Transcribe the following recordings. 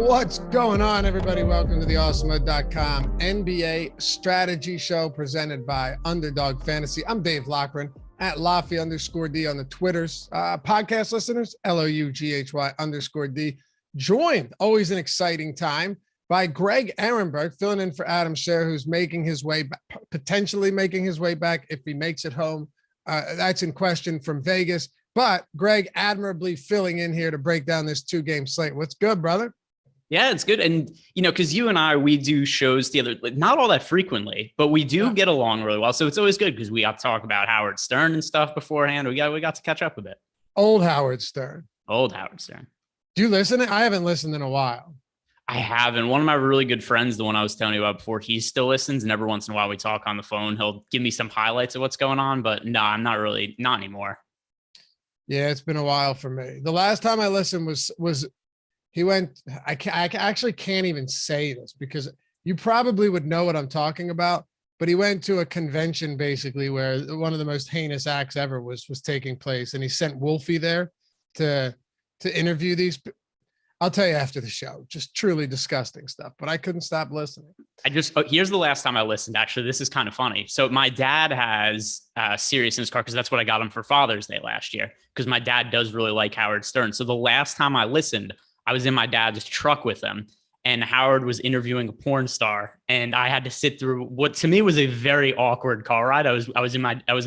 What's going on, everybody? Welcome to the Awesemo.com NBA strategy show presented by Underdog Fantasy. I'm Dave Loughran at Laffy_D on the Twitters. Podcast listeners, LOUGHY_D. Joined, always an exciting time, by Greg Ehrenberg, filling in for Adam Scher, who's making his way, potentially making his way back if he makes it home. That's in question from Vegas. But Greg admirably filling in here to break down this two-game slate. What's good, brother? Yeah, it's good. And, because you and I, we do shows together, not all that frequently, but we do get along really well. So it's always good because we got to talk about Howard Stern and stuff beforehand. We got to catch up a bit. Old Howard Stern. Do you listen? I haven't listened in a while. I haven't. One of my really good friends, the one I was telling you about before, he still listens. And every once in a while we talk on the phone. He'll give me some highlights of what's going on. But no, I'm not anymore. Yeah, it's been a while for me. The last time I listened was he went, I actually can't even say this because you probably would know what I'm talking about, but he went to a convention basically where one of the most heinous acts ever was taking place. And he sent Wolfie there to interview these. I'll tell you after the show, just truly disgusting stuff, but I couldn't stop listening. Here's the last time I listened. Actually, this is kind of funny. So my dad has Sirius in his car because that's what I got him for Father's Day last year because my dad does really like Howard Stern. So the last time I listened, I was in my dad's truck with him and Howard was interviewing a porn star and I had to sit through what to me was a very awkward car ride. I was in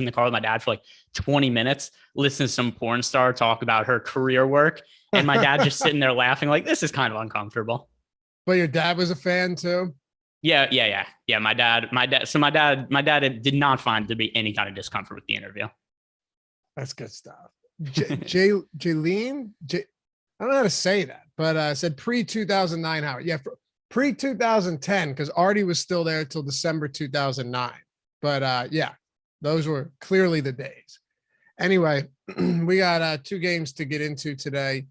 the car with my dad for like 20 minutes, listening to some porn star talk about her career work. And my dad just sitting there laughing like, this is kind of uncomfortable. But your dad was a fan too? Yeah. My dad did not find there to be any kind of discomfort with the interview. That's good stuff. Jaylene, I don't know how to say that, but said pre-2009 Howard. Yeah, pre-2010 because Artie was still there till December 2009. But yeah, those were clearly the days. Anyway, we got two games to get into today.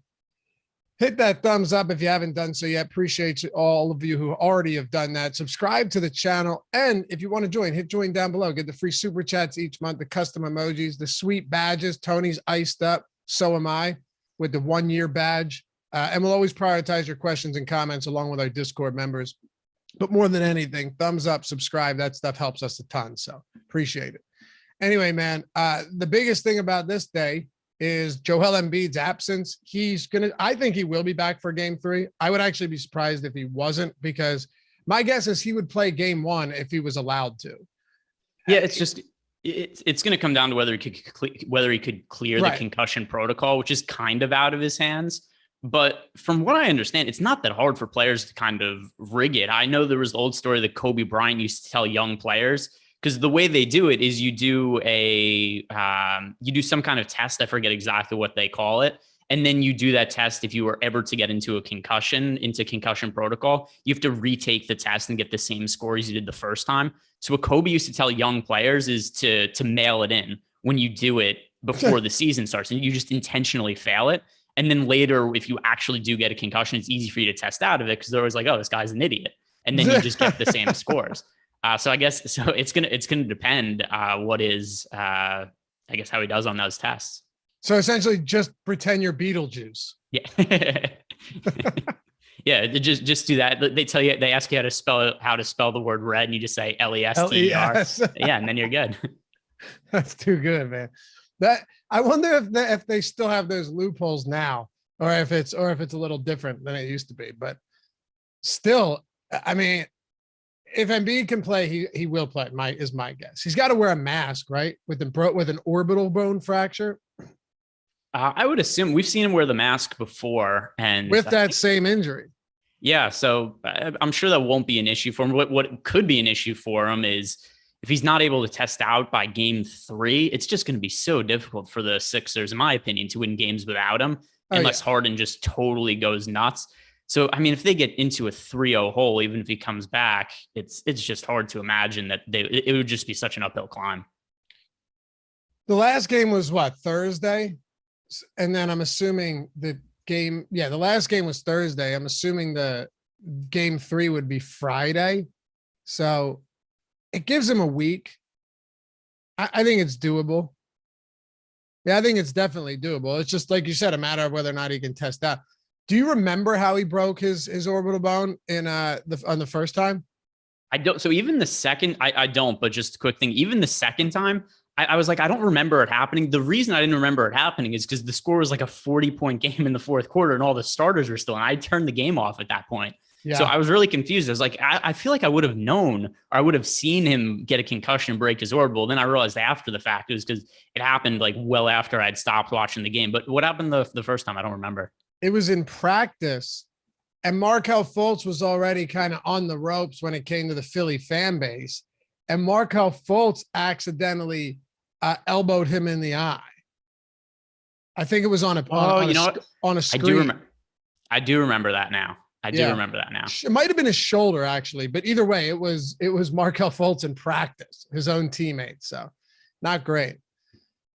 Hit that thumbs up if you haven't done so yet. Appreciate all of you who already have done that. Subscribe to the channel. And if you want to join, hit join down below. Get the free super chats each month, the custom emojis, the sweet badges. Tony's iced up. So am I with the 1-year badge. And we'll always prioritize your questions and comments along with our Discord members. But more than anything, thumbs up, subscribe. That stuff helps us a ton. So appreciate it. Anyway, man, the biggest thing about this day is Joel Embiid's absence. I think he will be back for game 3. I would actually be surprised if he wasn't because my guess is he would play game 1 if he was allowed to. Yeah, it's going to come down to whether he could clear the concussion protocol, which is kind of out of his hands. But from what I understand, it's not that hard for players to kind of rig it. I know there was the old story that Kobe Bryant used to tell young players, because the way they do it is you do some kind of test. I forget exactly what they call it. And then you do that test. If you were ever to get into concussion protocol, you have to retake the test and get the same score as you did the first time. So what Kobe used to tell young players is to mail it in when you do it before the season starts and you just intentionally fail it. And then later, if you actually do get a concussion, it's easy for you to test out of it because they're always like, oh, this guy's an idiot. And then you just get the same scores. So I guess it's gonna depend how he does on those tests. So essentially, just pretend you're Beetlejuice. Yeah, yeah. Just do that. They ask you how to spell the word red, and you just say LESTER. Yeah, and then you're good. That's too good, man. I wonder if they still have those loopholes now, or if it's a little different than it used to be. But still, I mean. If Embiid can play, he will play. Is my guess. He's got to wear a mask, right? With an orbital bone fracture. I would assume we've seen him wear the mask before, and with that same injury. Yeah, so I'm sure that won't be an issue for him. What could be an issue for him is if he's not able to test out by game 3, it's just going to be so difficult for the Sixers, in my opinion, to win games without him, unless Harden just totally goes nuts. So, I mean, if they get into a 3-0 hole, even if he comes back, it's just hard to imagine that it would just be such an uphill climb. The last game was what, Thursday? And then I'm assuming the last game was Thursday. I'm assuming the game 3 would be Friday. So it gives him a week. I think it's doable. Yeah, I think it's definitely doable. It's just like you said, a matter of whether or not he can test out. Do you remember how he broke his orbital bone on the first time? I don't. So even the second, I don't. But just a quick thing. Even the second time, I was like, I don't remember it happening. The reason I didn't remember it happening is because the score was like a 40-point game in the fourth quarter, and all the starters were still. And I turned the game off at that point. Yeah. So I was really confused. I was like, I feel like I would have known, or I would have seen him get a concussion and break his orbital. Then I realized after the fact it was because it happened like well after I'd stopped watching the game. But what happened the first time? I don't remember. It was in practice, and Markelle Fultz was already kind of on the ropes when it came to the Philly fan base. And Markelle Fultz accidentally elbowed him in the eye. I think it was on a screen. I do remember that now. I do remember that now. It might have been his shoulder actually, but either way, it was Markelle Fultz in practice, his own teammate. So not great.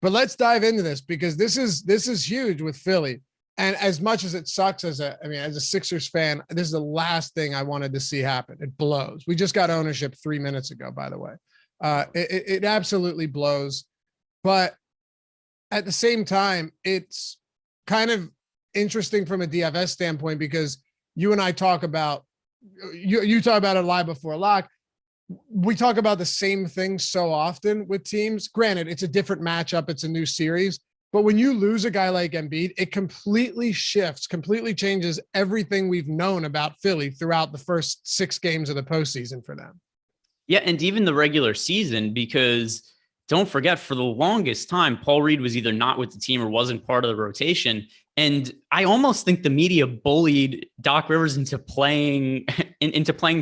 But let's dive into this because this is huge with Philly. And as much as it sucks as a Sixers fan, this is the last thing I wanted to see happen. It blows. We just got ownership 3 minutes ago, by the way. It absolutely blows. But at the same time, it's kind of interesting from a DFS standpoint because you and I talk about, you talk about it live before lock. We talk about the same thing so often with teams. Granted, it's a different matchup. It's a new series. But when you lose a guy like Embiid, it completely changes everything we've known about Philly throughout the first 6 games of the postseason for them. Yeah, and even the regular season, because don't forget, for the longest time, Paul Reed was either not with the team or wasn't part of the rotation. And I almost think the media bullied Doc Rivers into playing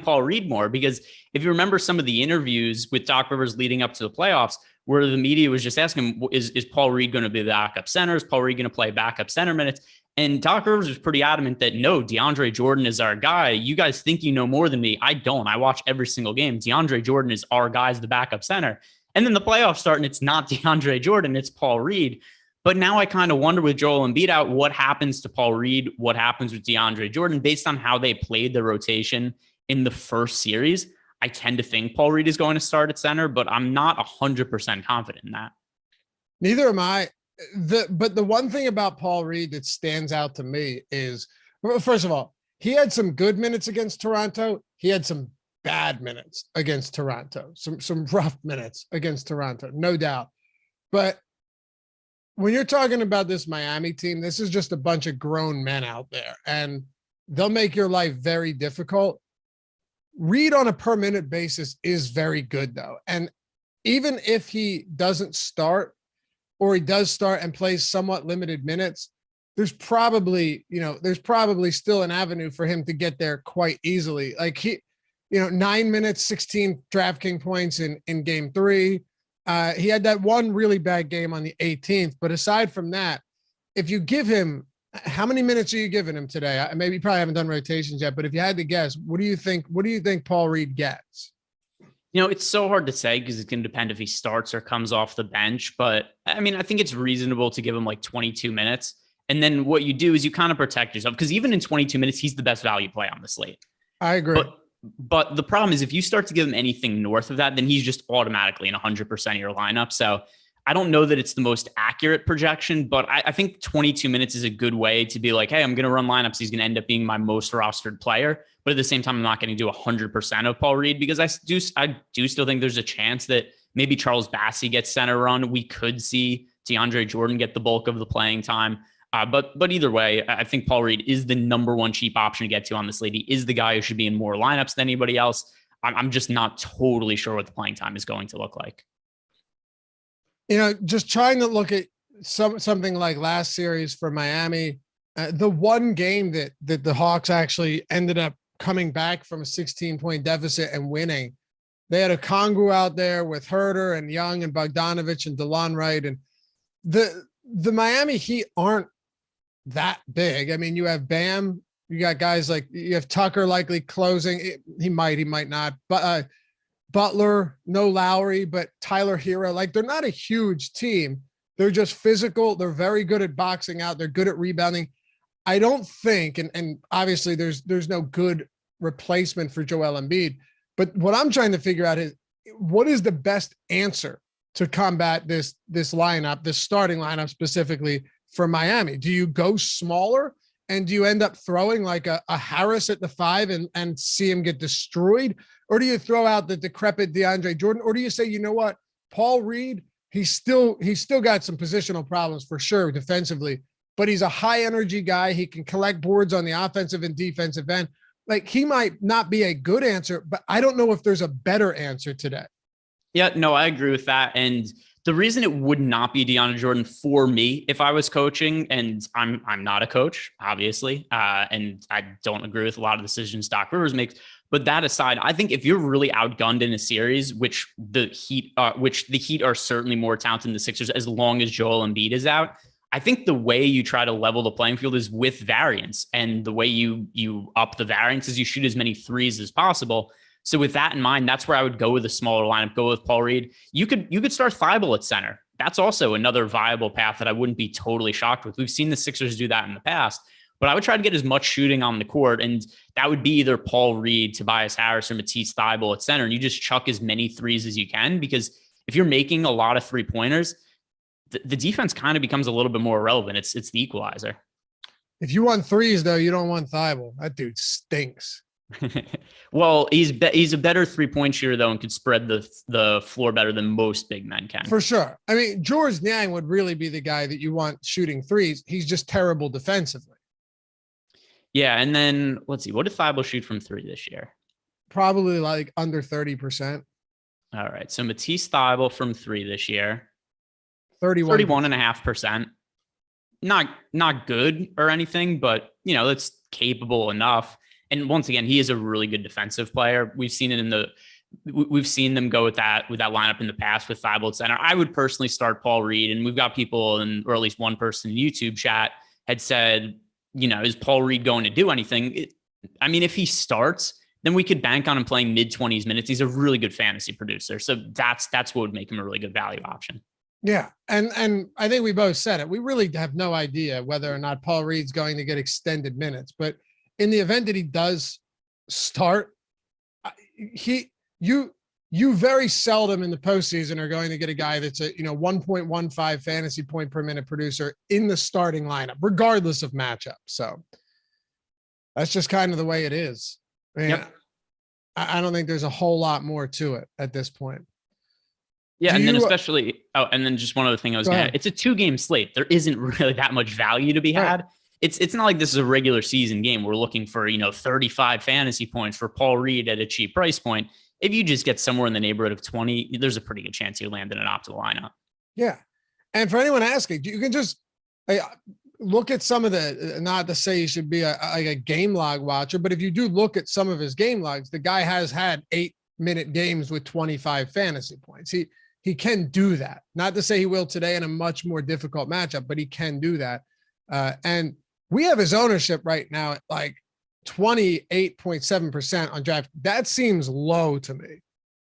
Paul Reed more, because if you remember some of the interviews with Doc Rivers leading up to the playoffs, where the media was just asking him, is Paul Reed going to be the backup center? Is Paul Reed going to play backup center minutes? And Doc Rivers was pretty adamant that no, DeAndre Jordan is our guy. You guys think you know more than me. I don't. I watch every single game. DeAndre Jordan is our guy as the backup center. And then the playoffs start and it's not DeAndre Jordan, it's Paul Reed. But now I kind of wonder with Joel Embiid out, what happens to Paul Reed? What happens with DeAndre Jordan based on how they played the rotation in the first series? I tend to think Paul Reed is going to start at center, but I'm not 100% confident in that. Neither am I. But the one thing about Paul Reed that stands out to me is, well, first of all, he had some good minutes against Toronto. He had some bad minutes against Toronto, some rough minutes against Toronto, no doubt. But when you're talking about this Miami team, this is just a bunch of grown men out there, and they'll make your life very difficult. Reed on a per minute basis is very good though. And even if he doesn't start, or he does start and plays somewhat limited minutes, there's probably still an avenue for him to get there quite easily. Like 9 minutes, 16 DraftKings points in game 3. He had that one really bad game on the 18th. But aside from that, if you give him, how many minutes are you giving him today? Maybe you probably haven't done rotations yet, but if you had to guess, what do you think Paul Reed gets? It's so hard to say because it can depend if he starts or comes off the bench. But I mean, I think it's reasonable to give him like 22 minutes. And then what you do is you kind of protect yourself, because even in 22 minutes, he's the best value play on the slate. I agree. But the problem is if you start to give him anything north of that, then he's just automatically in 100% of your lineup. So I don't know that it's the most accurate projection, but I think 22 minutes is a good way to be like, hey, I'm going to run lineups. He's going to end up being my most rostered player. But at the same time, I'm not going to do 100% of Paul Reed, because I do still think there's a chance that maybe Charles Bassey gets center run. We could see DeAndre Jordan get the bulk of the playing time. But either way, I think Paul Reed is the number one cheap option to get to on this slate. He is the guy who should be in more lineups than anybody else. I'm just not totally sure what the playing time is going to look like. Just trying to look at something like last series for Miami, the one game that the Hawks actually ended up coming back from a 16-point deficit and winning. They had a Okongwu out there with Herter and Young and Bogdanovich and DeLon Wright, and the Miami Heat aren't that big. I mean, you have Bam, you got guys like, you have Tucker likely closing. He might not, but Butler, no Lowry, but Tyler Hero. Like, they're not a huge team. They're just physical. They're very good at boxing out. They're good at rebounding. I don't think, and obviously there's no good replacement for Joel Embiid, but what I'm trying to figure out is, what is the best answer to combat this lineup, this starting lineup specifically for Miami? Do you go smaller And do you end up throwing like a Harris at the 5 and see him get destroyed? Or do you throw out the decrepit DeAndre Jordan? Or do you say, you know what, Paul Reed, he's still got some positional problems for sure defensively, but he's a high energy guy. He can collect boards on the offensive and defensive end. Like, he might not be a good answer, but I don't know if there's a better answer today. Yeah, no, I agree with that. And the reason it would not be DeAndre Jordan for me if I was coaching, and I'm not a coach, obviously, and I don't agree with a lot of decisions Doc Rivers makes. But that aside, I think if you're really outgunned in a series, which the Heat are certainly more talented than the Sixers, as long as Joel Embiid is out, I think the way you try to level the playing field is with variance, and the way you up the variance is you shoot as many threes as possible. So with that in mind, that's where I would go with a smaller lineup, go with Paul Reed. You could start Thibault at center. That's also another viable path that I wouldn't be totally shocked with. We've seen the Sixers do that in the past, but I would try to get as much shooting on the court, and that would be either Paul Reed, Tobias Harris, or Matisse Thybulle at center, and you just chuck as many threes as you can, because if you're making a lot of 3-pointers, the defense kind of becomes a little bit more irrelevant. It's the equalizer. If you want threes, though, you don't want Thybulle. That dude stinks. Well, he's a better 3-point shooter, though, and could spread the floor better than most big men can. For sure. I mean, George Niang would really be the guy that you want shooting threes. He's just terrible defensively. Yeah, and then let's see. What did Thybulle shoot from 3 this year? Probably like under 30%. All right, so Matisse Thybulle from 3 this year. 31.5%. Not good or anything, but that's capable enough. And once again, he is a really good defensive player. We've seen it we've seen them go with that lineup in the past with Thybulle at center. I would personally start Paul Reed, and we've got people or at least one person in YouTube chat had said, is Paul Reed going to do anything? If he starts, then we could bank on him playing mid-20s minutes. He's a really good fantasy producer. So that's what would make him a really good value option. Yeah. And I think we both said it. We really have no idea whether or not Paul Reed's going to get extended minutes, but in the event that he does start, you very seldom in the postseason are going to get a guy that's a 1.15 fantasy point per minute producer in the starting lineup, regardless of matchup. So that's just kind of the way it is. Yep. I don't think there's a whole lot more to it at this point. Yeah, and then and then just one other thing I was going to add. It's a 2-game slate. There isn't really that much value to be had. Right. It's not like this is a regular season game. We're looking for 35 fantasy points for Paul Reed at a cheap price point. If you just get somewhere in the neighborhood of 20, there's a pretty good chance you land in an optimal lineup. Yeah, and for anyone asking, you can just look at some of the. Not to say you should be a game log watcher, but if you do look at some of his game logs, the guy has had 8-minute games with 25 fantasy points. He can do that. Not to say he will today in a much more difficult matchup, but he can do that. And we have his ownership right now at like 28.7% on draft. That seems low to me.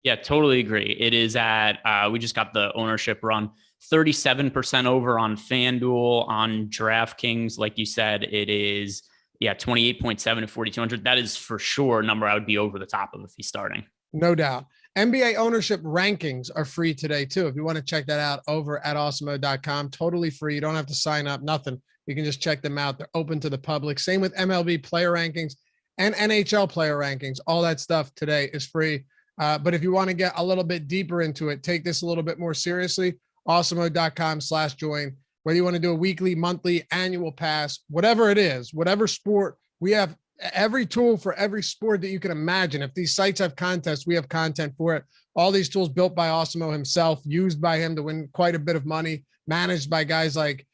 Yeah, totally agree. It is at, we just got the ownership run, 37% over on FanDuel. On DraftKings, like you said, it is, 28.7 at 4,200. That is for sure a number I would be over the top of if he's starting. No doubt. NBA ownership rankings are free today too. If you want to check that out over at awesemo.com, totally free. You don't have to sign up, nothing. You can just check them out. They're open to the public. Same with MLB player rankings and NHL player rankings. All that stuff today is free. But if you want to get a little bit deeper into it, take this a little bit more seriously, awesemo.com/join. Whether you want to do a weekly, monthly, annual pass, whatever it is, whatever sport, we have every tool for every sport that you can imagine. If these sites have contests, we have content for it. All these tools built by Awesemo himself, used by him to win quite a bit of money, managed by guys like,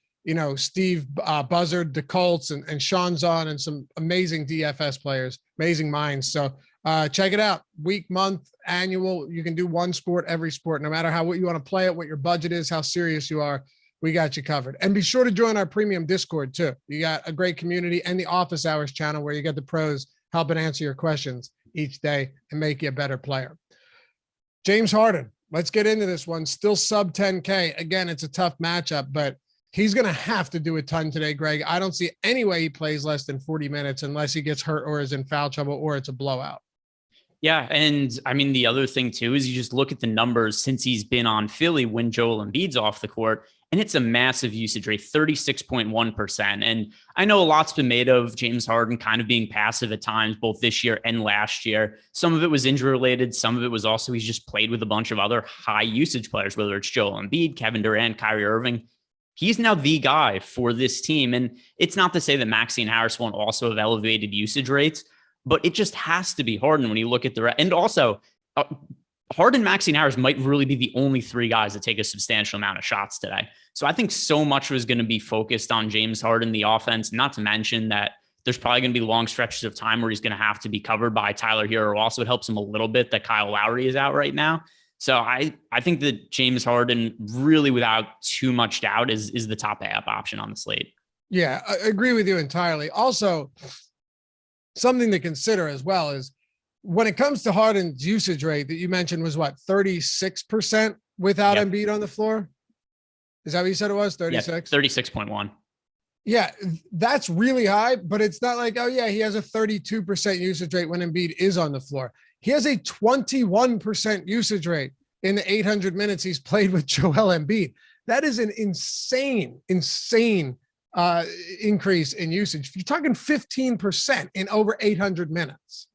Steve Buzzard, the Colts, and Sean Zahn, and some amazing DFS players, amazing minds. So check it out. Week, month, annual. You can do one sport, every sport, no matter what you want to play it, what your budget is, how serious you are. We got you covered. And be sure to join our premium Discord too. You got a great community, and the Office Hours channel where you get the pros helping answer your questions each day and make you a better player. James Harden, let's get into this one. Still sub 10K. Again, it's a tough matchup, but he's going to have to do a ton today, Greg. I don't see any way he plays less than 40 minutes unless he gets hurt or is in foul trouble or it's a blowout. Yeah, and the other thing too is you just look at the numbers since he's been on Philly when Joel Embiid's off the court, and it's a massive usage rate, 36.1%. And I know a lot's been made of James Harden kind of being passive at times, both this year and last year. Some of it was injury related. Some of it was also he's just played with a bunch of other high usage players, whether it's Joel Embiid, Kevin Durant, Kyrie Irving. He's now the guy for this team. And it's not to say that Maxey and Harris won't also have elevated usage rates, but it just has to be Harden when you look at and also Harden, Maxey, and Harris might really be the only three guys that take a substantial amount of shots today. So I think so much was going to be focused on James Harden, the offense, not to mention that there's probably going to be long stretches of time where he's going to have to be covered by Tyler Hero. Also, it helps him a little bit that Kyle Lowry is out right now. So I think that James Harden, really without too much doubt, is the top pay-up option on the slate. Yeah, I agree with you entirely. Also, something to consider as well is when it comes to Harden's usage rate that you mentioned was what, 36% without Embiid on the floor? Is that what you said it was? 36? Yeah, 36.1. Yeah, that's really high, but it's not like, oh yeah, he has a 32% usage rate when Embiid is on the floor. He has a 21% usage rate in the 800 minutes he's played with Joel Embiid. That is an insane increase in usage. You're talking 15% in over 800 minutes.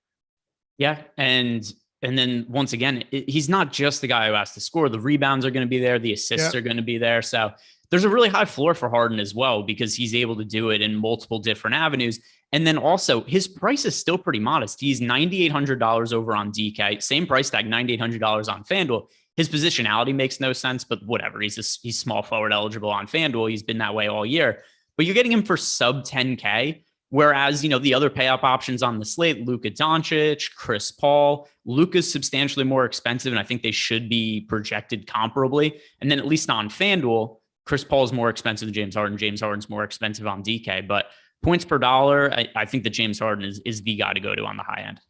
Yeah, and then once again, he's not just the guy who has to score. The rebounds are going to be there. The assists are going to be there. So there's a really high floor for Harden as well, because he's able to do it in multiple different avenues. And then also his price is still pretty modest. He's $9,800 over on DK, same price tag, $9,800 on FanDuel. His positionality makes no sense, but whatever. He's small forward eligible on FanDuel. He's been that way all year, but you're getting him for sub 10K. Whereas, the other pay-up options on the slate, Luka Doncic, Chris Paul, Luka's substantially more expensive, and I think they should be projected comparably. And then at least on FanDuel, Chris Paul is more expensive than James Harden. James Harden's more expensive on DK. But points per dollar, I think that James Harden is the guy to go to on the high end.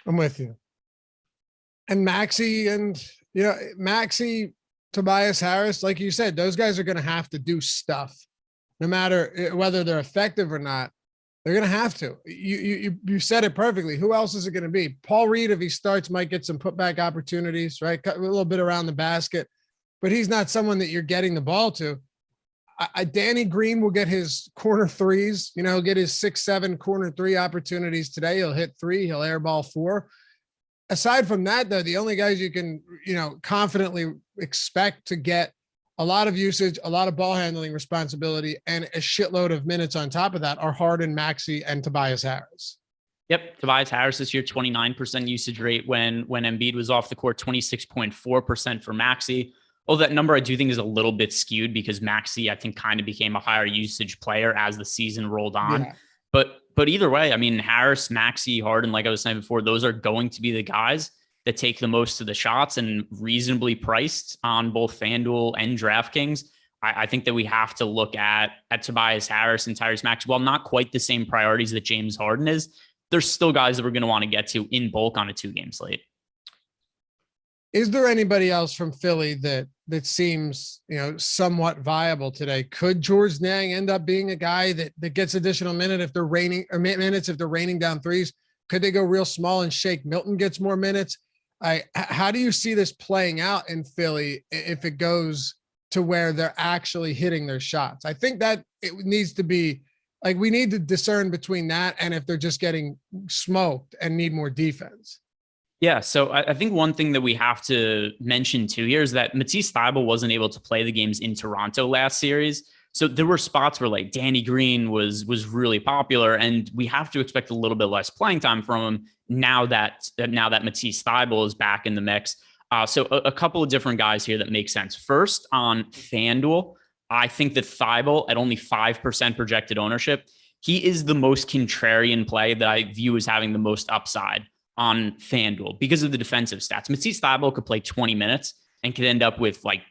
I'm with you. And Maxey Maxey, Tobias Harris, like you said, those guys are going to have to do stuff, no matter whether they're effective or not. They're going to have to. You said it perfectly. Who else is it going to be? Paul Reed, if he starts, might get some putback opportunities, right? Cut a little bit around the basket, but he's not someone that you're getting the ball to. Danny Green will get his corner threes, get his 6-7 corner three opportunities today. He'll hit 3, he'll airball 4. Aside from that, though, the only guys you can, confidently expect to get a lot of usage, a lot of ball handling responsibility, and a shitload of minutes on top of that are Harden, Maxey, and Tobias Harris. Yep. Tobias Harris this year, 29% usage rate when Embiid was off the court, 26.4% for Maxey. Oh, that number I do think is a little bit skewed because Maxey, I think, kind of became a higher usage player as the season rolled on. Yeah. But either way, I mean, Harris, Maxey, Harden, like I was saying before, those are going to be the guys that take the most of the shots and reasonably priced on both FanDuel and DraftKings. I think that we have to look at Tobias Harris and Tyrese Maxey. While not quite the same priorities that James Harden is, there's still guys that we're going to want to get to in bulk on a 2-game slate. Is there anybody else from Philly that seems, somewhat viable today? Could George Niang end up being a guy that gets additional minutes if they're raining down threes? Could they go real small and Shake Milton gets more minutes? How do you see this playing out in Philly if it goes to where they're actually hitting their shots? I think that it needs to be like, we need to discern between that and if they're just getting smoked and need more defense. Yeah, so I think one thing that we have to mention too here is that Matisse Thybulle wasn't able to play the games in Toronto last series. So there were spots where like Danny Green was really popular, and we have to expect a little bit less playing time from him now that Matisse Thybulle is back in the mix. So a couple of different guys here that make sense. First, on FanDuel, I think that Thybulle at only 5% projected ownership, he is the most contrarian play that I view as having the most upside on FanDuel because of the defensive stats. Matisse Thybulle could play 20 minutes and could end up with like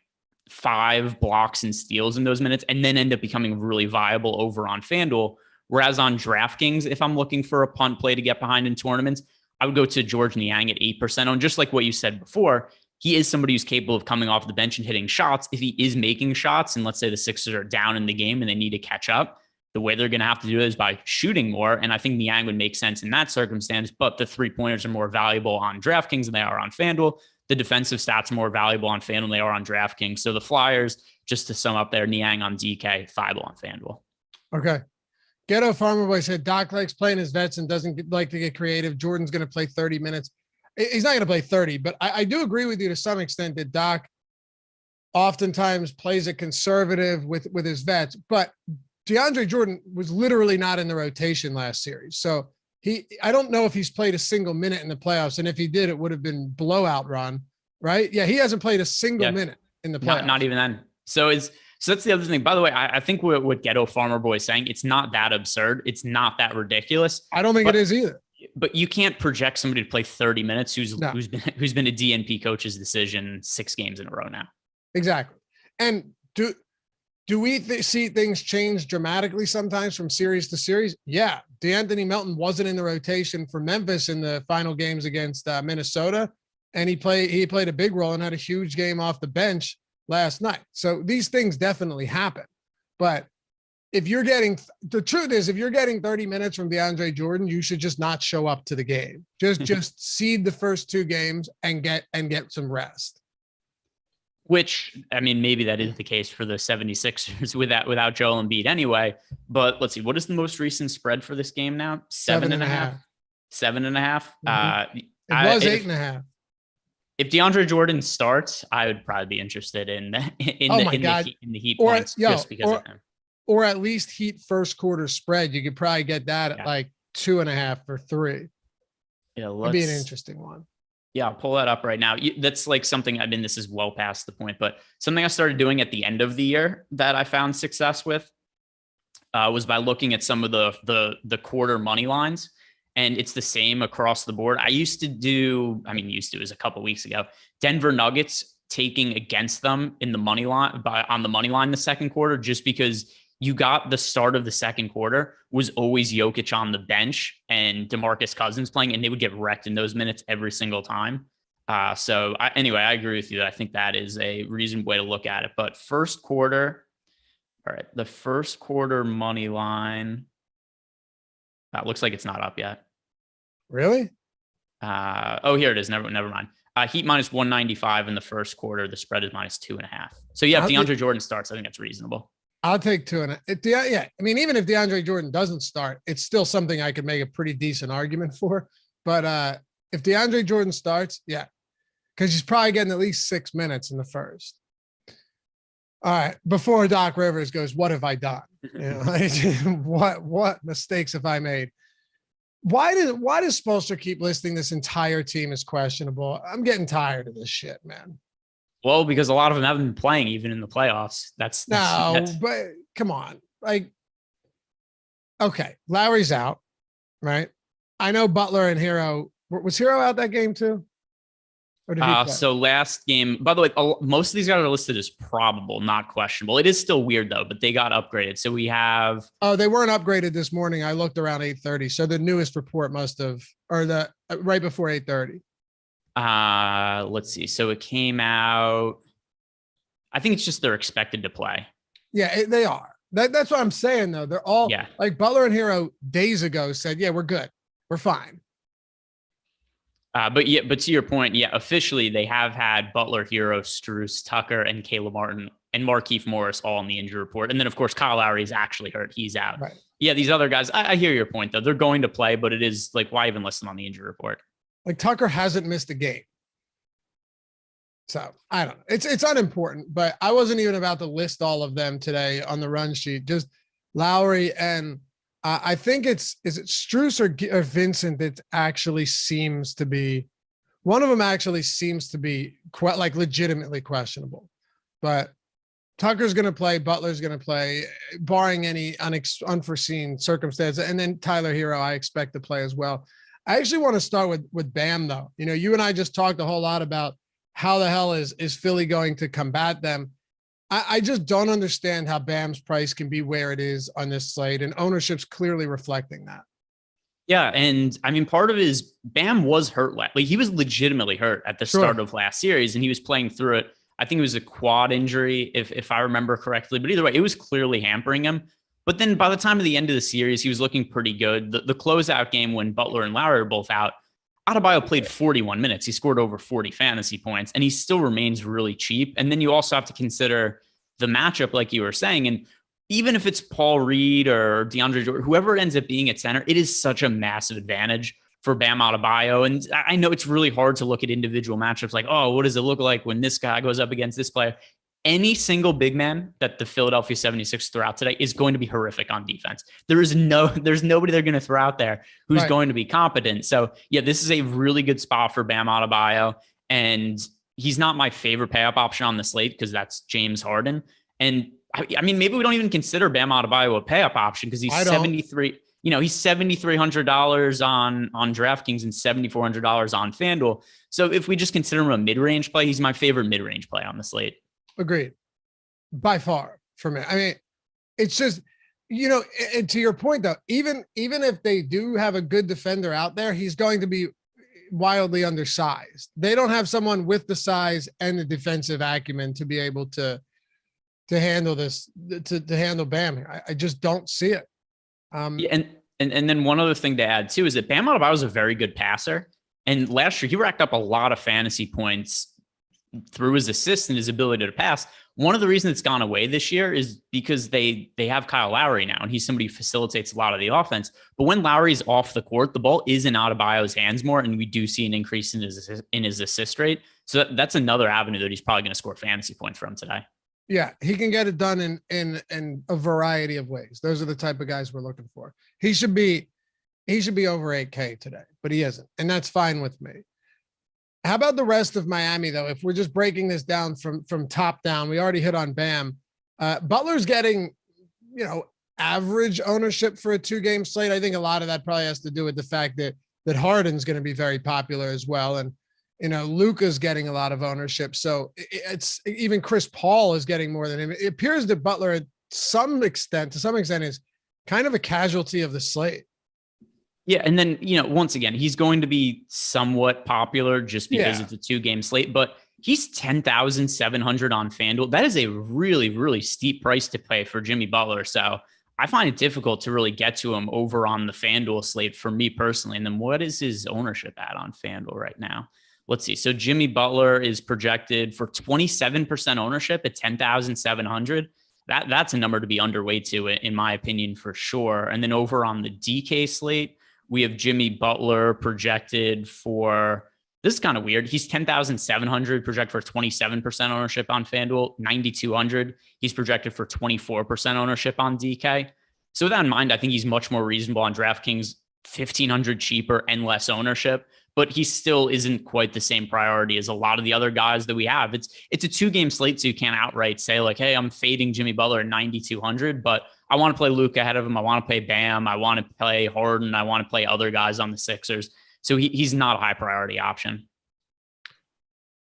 5 blocks and steals in those minutes and then end up becoming really viable over on FanDuel. Whereas on DraftKings, if I'm looking for a punt play to get behind in tournaments, I would go to George Niang at 8% on, just like what you said before. He is somebody who's capable of coming off the bench and hitting shots. If he is making shots, and let's say the Sixers are down in the game and they need to catch up, the way they're going to have to do it is by shooting more. And I think Niang would make sense in that circumstance, but the 3-pointers are more valuable on DraftKings than they are on FanDuel. the defensive stats are more valuable on FanDuel than they are on DraftKings. So the Flyers, just to sum up there, Niang on DK, 5 on FanDuel. Okay. Ghetto Farmer Boy said Doc likes playing his vets and doesn't like to get creative. Jordan's going to play 30 minutes. He's not going to play 30, but I do agree with you to some extent that Doc oftentimes plays it conservative with his vets, but DeAndre Jordan was literally not in the rotation last series. So I don't know if he's played a single minute in the playoffs. And if he did, it would have been blowout run, right? Yeah. He hasn't played a single minute in the playoffs. Not even then. So that's the other thing. By the way, I think what Ghetto Farmer Boy is saying, it's not that absurd. It's not that ridiculous. I don't think it is either. But you can't project somebody to play 30 minutes who's been a DNP coach's decision 6 games in a row now. Exactly. And do we see things change dramatically sometimes from series to series? Yeah. DeAnthony Melton wasn't in the rotation for Memphis in the final games against Minnesota, and he played a big role and had a huge game off the bench last night. So these things definitely happen. But if you're getting 30 minutes from DeAndre Jordan, you should just not show up to the game. Just seed the first 2 games and get some rest. Which, I mean, maybe that is the case for the 76ers without Joel Embiid anyway. But let's see, what is the most recent spread for this game now? 7.5. 7.5. Mm-hmm. It was 8.5. If DeAndre Jordan starts, I would probably be interested in the Heat points just because of him. Or at least Heat first quarter spread. You could probably get that at like 2.5 or 3. Yeah, that'd be an interesting one. Yeah, I'll pull that up right now. That's like something, I mean, this is well past the point, but something I started doing at the end of the year that I found success with was by looking at some of the quarter money lines. And it's the same across the board. It was a couple weeks ago, Denver Nuggets taking against them in the money line on the money line the second quarter, just because you got the start of the second quarter was always Jokic on the bench and DeMarcus Cousins playing, and they would get wrecked in those minutes every single time. I agree with you. I think that is a reasonable way to look at it. But first quarter, all right, the first quarter money line, looks like it's not up yet. Really? Here it is. Never mind. Heat minus 195 in the first quarter. The spread is minus 2.5. So yeah, if DeAndre Jordan starts, I think that's reasonable. I'll take 2.5. Yeah. I mean, even if DeAndre Jordan doesn't start, it's still something I could make a pretty decent argument for. But if DeAndre Jordan starts, yeah, because he's probably getting at least 6 minutes in the first. All right. Before Doc Rivers goes, what have I done? What mistakes have I made? Why does Spoelstra keep listing this entire team as questionable? I'm getting tired of this shit, man. Well, because a lot of them haven't been playing even in the playoffs. That's but come on. Like, okay, Lowry's out, right? I know Butler and Hero. Was Hero out that game too? Or did he play? So last game, by the way, most of these guys are listed as probable, not questionable. It is still weird though, but they got upgraded. So we have. Oh, they weren't upgraded this morning. I looked around 8:30. So the newest report must have, or the right before 8:30. Let's see. So it came out. I think it's just they're expected to play. Yeah, they are. That's what I'm saying though. They're all like Butler and Hero days ago said, yeah, we're good. We're fine. But to your point, officially they have had Butler, Hero, Strus, Tucker, and Caleb Martin and Markieff Morris all in the injury report. And then of course, Kyle Lowry is actually hurt. He's out. Right. Yeah. These other guys, I hear your point though. They're going to play, but it is like, why even list them on the injury report? Like Tucker hasn't missed a game. So I don't know. It's unimportant, but I wasn't even about to list all of them today on the run sheet. Just Lowry and I think is it Strus or Vincent that actually seems to be one of them actually seems to be quite like legitimately questionable, but Tucker's going to play. Butler's going to play barring any unforeseen circumstance. And then Tyler Hero, I expect to play as well. I actually want to start with Bam though. You know, you and I just talked a whole lot about how the hell is Philly going to combat them. I just don't understand how Bam's price can be where it is on this slate, and ownership's clearly reflecting that. Yeah, and I mean, part of it is Bam was hurt. Like he was legitimately hurt at the start of last series, and he was playing through it. I think it was a quad injury, if I remember correctly. But either way, it was clearly hampering him. But then by the time of the end of the series, he was looking pretty good. The closeout game when Butler and Lowry were both out, Adebayo played 41 minutes. He scored over 40 fantasy points, and he still remains really cheap. And then you also have to consider the matchup, like you were saying. And even if it's Paul Reed or DeAndre Jordan, whoever it ends up being at center, it is such a massive advantage for Bam Adebayo. And I know it's really hard to look at individual matchups like, oh, what does it look like when this guy goes up against this player? Any single big man that the Philadelphia 76ers throw out today is going to be horrific on defense. There's nobody they're going to throw out there who's going to be competent. So yeah, this is a really good spot for Bam Adebayo. And he's not my favorite pay up option on the slate because that's James Harden. And I mean, maybe we don't even consider Bam Adebayo a pay up option because he's 73. He's $7,300 on DraftKings and $7,400 on FanDuel. So if we just consider him a mid-range play, he's my favorite mid-range play on the slate. Agreed. By far for me. I mean, it's just, and to your point though, even if they do have a good defender out there, he's going to be wildly undersized. They don't have someone with the size and the defensive acumen to be able to handle this, to handle Bam. I just don't see it. And then one other thing to add too is that Bam Adebayo is a very good passer. And last year he racked up a lot of fantasy points through his assists and his ability to pass. One of the reasons it's gone away this year is because they have Kyle Lowry now, and he's somebody who facilitates a lot of the offense. But when Lowry's off the court, the ball is in Adebayo's hands more, and we do see an increase in his assist rate. So that's another avenue that he's probably going to score fantasy points from today. Yeah, he can get it done in a variety of ways. Those are the type of guys we're looking for. He should be over 8K today, but he isn't, and that's fine with me. How about the rest of Miami, though? If we're just breaking this down from top down, we already hit on Bam. Butler's getting, average ownership for a 2-game slate. I think a lot of that probably has to do with the fact that Harden's going to be very popular as well. And, Luka's getting a lot of ownership. So it's even Chris Paul is getting more than him. It appears that Butler to some extent is kind of a casualty of the slate. Yeah. And then, once again, he's going to be somewhat popular just because it's a 2-game slate, but he's 10,700 on FanDuel. That is a really, really steep price to pay for Jimmy Butler. So I find it difficult to really get to him over on the FanDuel slate for me personally. And then what is his ownership at on FanDuel right now? Let's see. So Jimmy Butler is projected for 27% ownership at 10,700. That's a number to be underweight to, in my opinion, for sure. And then over on the DK slate, we have Jimmy Butler projected for, this is kind of weird. He's 10,700 projected for 27% ownership on FanDuel, 9,200. He's projected for 24% ownership on DK. So with that in mind, I think he's much more reasonable on DraftKings, 1,500 cheaper and less ownership, but he still isn't quite the same priority as a lot of the other guys that we have. It's a 2-game slate, so you can't outright say like, hey, I'm fading Jimmy Butler at 9,200, but I want to play Luka ahead of him. I want to play Bam. I want to play Harden. I want to play other guys on the Sixers. So he's not a high priority option.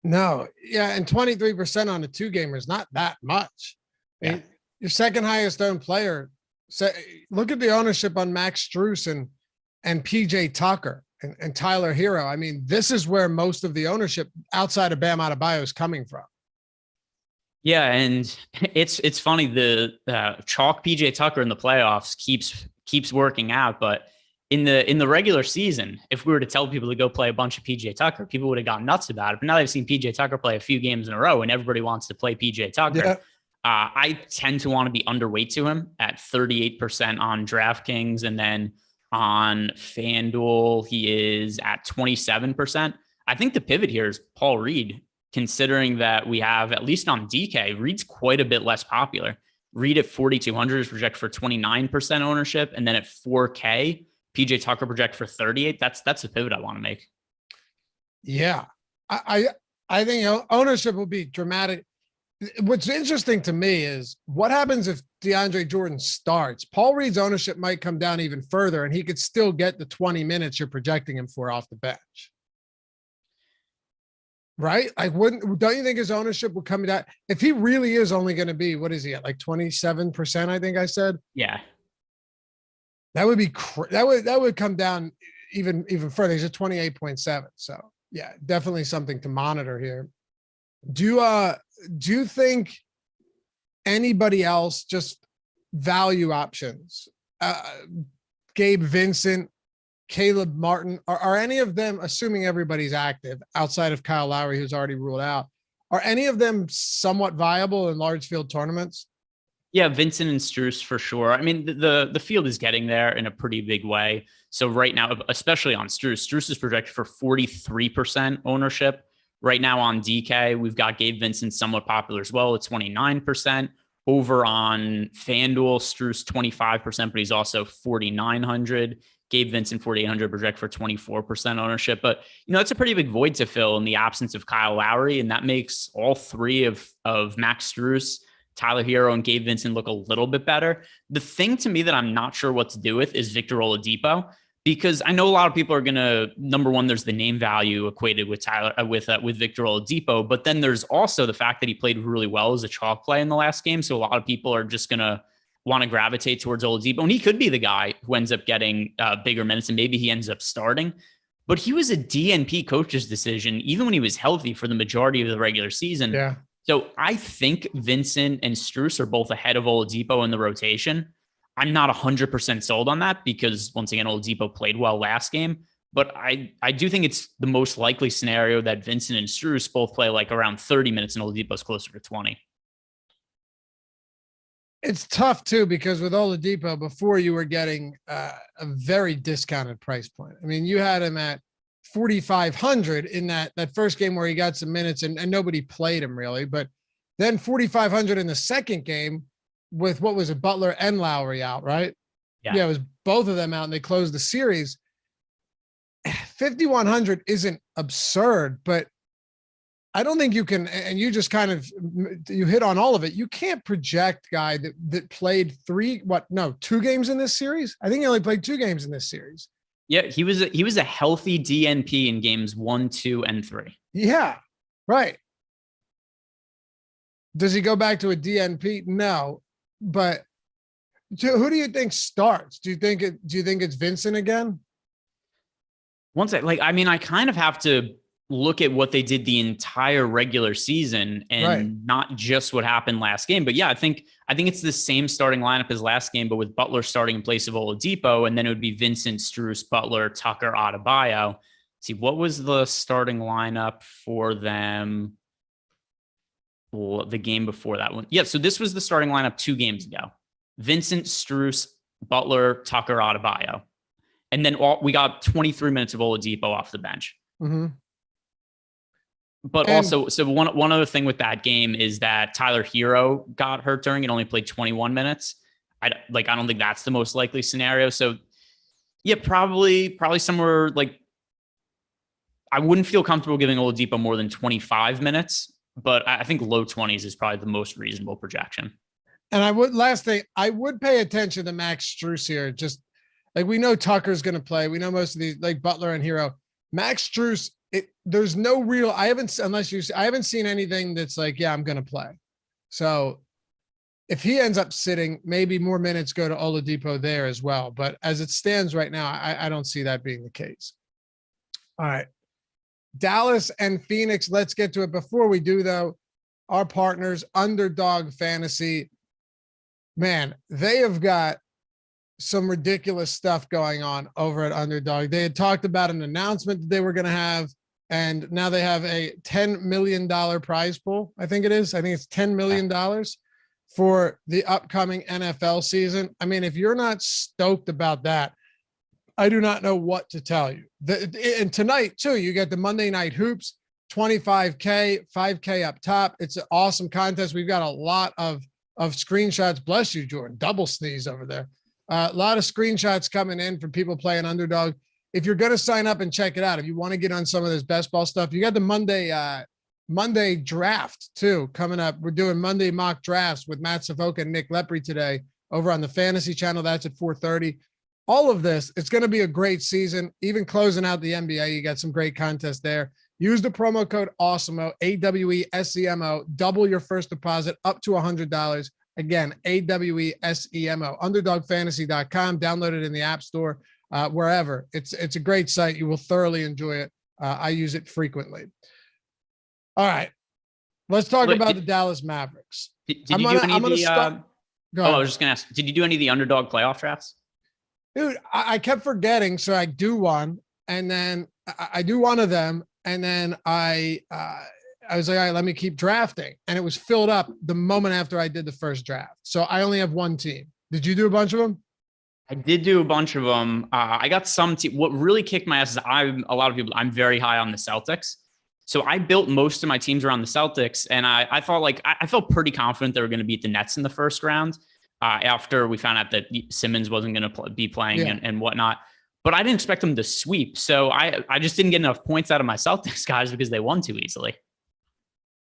No. Yeah. And 23% on a 2-gamer is not that much. Yeah. Your second highest owned player. Look at the ownership on Max Strus and PJ Tucker and Tyler Hero. I mean, this is where most of the ownership outside of Bam Adebayo is coming from. Yeah, and it's funny, the chalk PJ Tucker in the playoffs keeps working out, but in the regular season, if we were to tell people to go play a bunch of PJ Tucker, people would have gone nuts about it. But now they've seen PJ Tucker play a few games in a row, and everybody wants to play PJ Tucker. Yeah. I tend to want to be underweight to him at 38% on DraftKings, and then on FanDuel he is at 27%. I think the pivot here is Paul Reed, considering that we have, at least on DK, Reed's quite a bit less popular. Reed at 4,200 is projected for 29% ownership. And then at 4K, PJ Tucker projected for 38. That's the pivot I want to make. Yeah. I think ownership will be dramatic. What's interesting to me is what happens if DeAndre Jordan starts. Paul Reed's ownership might come down even further, and he could still get the 20 minutes you're projecting him for off the bench. Right? Like, don't you think his ownership will come down? If he really is only going to be, what is he at? Like 27%, I think I said. Yeah. That would be, that would come down even further. He's at 28.7. So yeah, definitely something to monitor here. Do you think anybody else, just value options? Gabe Vincent, Caleb Martin. Are any of them, assuming everybody's active outside of Kyle Lowry, who's already ruled out, are any of them somewhat viable in large field tournaments? Yeah, Vincent and Strus for sure. I mean, the field is getting there in a pretty big way. So right now, especially on Strus is projected for 43% ownership. Right now on DK, we've got Gabe Vincent somewhat popular as well at 29%. Over on FanDuel, Strus 25%, but he's also 4,900. Gabe Vincent 4,800 project for 24% ownership. But, it's a pretty big void to fill in the absence of Kyle Lowry. And that makes all three of Max Strus, Tyler Hero, and Gabe Vincent look a little bit better. The thing to me that I'm not sure what to do with is Victor Oladipo, because I know a lot of people are going to, number one, there's the name value equated with with Victor Oladipo, but then there's also the fact that he played really well as a chalk play in the last game. So a lot of people are just going to want to gravitate towards Oladipo, and he could be the guy who ends up getting bigger minutes, and maybe he ends up starting. But he was a DNP coach's decision, even when he was healthy for the majority of the regular season. Yeah. So I think Vincent and Strus are both ahead of Oladipo in the rotation. I'm not 100% sold on that because, once again, Oladipo played well last game. But I do think it's the most likely scenario that Vincent and Strus both play like around 30 minutes and Oladipo's closer to 20. It's tough too, because with Oladipo, before you were getting a very discounted price point. I mean, you had him at 4,500 in that first game where he got some minutes and nobody played him really, but then 4,500 in the second game with, what was it, Butler and Lowry out, right? Yeah, it was both of them out and they closed the series. 5,100 isn't absurd, but I don't think you can, and you just kind of, you hit on all of it. You can't project guy that played 2 games in this series. I think he only played 2 games in this series. Yeah, he was a healthy DNP in games 1, 2, and 3. Yeah, right. Does he go back to a DNP? No, but who do you think starts? Do you think it's Vincent again? I kind of have to look at what they did the entire regular season and not just what happened last game. But yeah, I think it's the same starting lineup as last game, but with Butler starting in place of Oladipo, and then it would be Vincent, Strus, Butler, Tucker, Adebayo. Let's see, what was the starting lineup for them? Well, the game before that one. Yeah, so this was the starting lineup 2 games ago. Vincent, Strus, Butler, Tucker, Adebayo. And then we got 23 minutes of Oladipo off the bench. Mm-hmm. But also, so one other thing with that game is that Tyler Hero got hurt during it, only played 21 minutes. I don't think that's the most likely scenario. So yeah, probably somewhere like, I wouldn't feel comfortable giving Oladipo more than 25 minutes, but I think low 20s is probably the most reasonable projection. And I would pay attention to Max Strus here. Just like, we know Tucker's going to play. We know most of these, like Butler and Hero. Max Strus, there's no real, I haven't seen anything that's like, yeah, I'm going to play. So if he ends up sitting, maybe more minutes go to Oladipo there as well. But as it stands right now, I don't see that being the case. All right. Dallas and Phoenix. Let's get to it. Before we do though, our partners, Underdog Fantasy, man, they have got some ridiculous stuff going on over at Underdog. They had talked about an announcement that they were going to have, and now they have a $10 million prize pool. I think it's $10 million for the upcoming NFL season. I mean, if you're not stoked about that, I do not know what to tell you. And tonight too, you get the Monday Night Hoops, 25K, 5K up top. It's an awesome contest. We've got a lot of screenshots. Bless you, Jordan. Double sneeze over there. A lot of screenshots coming in from people playing Underdog. If you're going to sign up and check it out, if you want to get on some of this best ball stuff, you got the Monday draft too coming up. We're doing Monday mock drafts with Matt Savoca and Nick Lepre today over on the Fantasy channel. That's at 4:30. All of this, it's going to be a great season. Even closing out the NBA, you got some great contests there. Use the promo code Awesemo, AWESEMO. Double your first deposit up to $100. Again, AWESEMO. UnderdogFantasy.com. Download it in the App Store, wherever. It's a great site. You will thoroughly enjoy it. I use it frequently. All right, let's talk about the Dallas Mavericks. I was just going to ask, did you do any of the Underdog playoff drafts? Dude, I kept forgetting. So I do one, and then I do one of them, and then I was like, all right, let me keep drafting. And it was filled up the moment after I did the first draft. So I only have one team. Did you do a bunch of them? I did do a bunch of them. I got some what really kicked my ass is I'm very high on the Celtics. So I built most of my teams around the Celtics, and I felt pretty confident they were going to beat the Nets in the first round after we found out that Simmons wasn't going to be playing and whatnot. But I didn't expect them to sweep. So I just didn't get enough points out of my Celtics guys because they won too easily.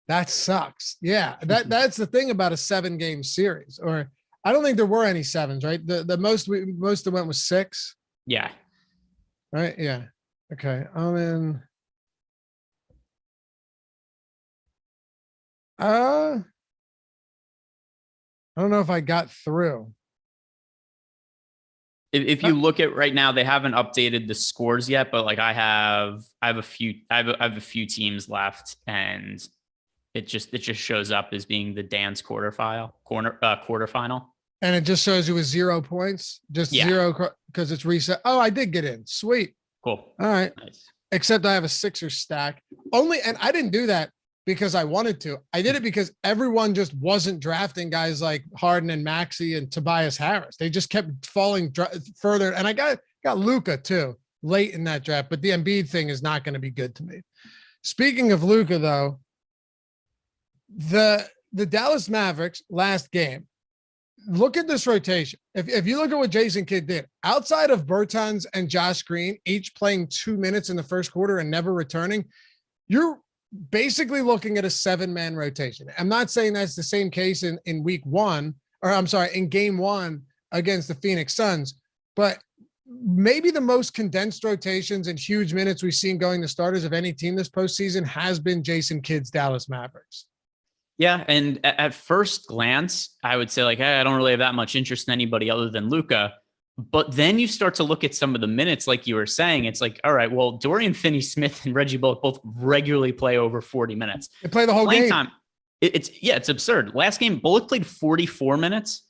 That sucks. Yeah, that's the thing about a 7-game series. Or I don't think there were any 7s, right? The most that went was 6. Yeah. Right. Yeah. Okay. I'm in. I don't know if I got through. If you look at right now, they haven't updated the scores yet, but like I have a few teams left, and it just shows up as being the Dan's quarterfinal. And it just shows you with 0 points, just 0 because it's reset. Oh, I did get in. Sweet. Cool. All right. Nice. Except I have a Sixer stack only, and I didn't do that because I wanted to. I did it because everyone just wasn't drafting guys like Harden and Maxey and Tobias Harris. They just kept falling further. And I got Luka too late in that draft, but the Embiid thing is not going to be good to me. Speaking of Luka though, the Dallas Mavericks last game, look at this rotation. If you look at what Jason Kidd did, outside of Bertans and Josh Green, each playing 2 minutes in the first quarter and never returning, you're basically looking at a 7-man rotation. I'm not saying that's the same case in in game 1 against the Phoenix Suns, but maybe the most condensed rotations and huge minutes we've seen going to starters of any team this postseason has been Jason Kidd's Dallas Mavericks. Yeah, and at first glance, I would say like, hey, I don't really have that much interest in anybody other than Luka. But then you start to look at some of the minutes, like you were saying, it's like, all right, well, Dorian Finney-Smith and Reggie Bullock both regularly play over 40 minutes. They play the whole game. Time, it's absurd. Last game, Bullock played 44 minutes.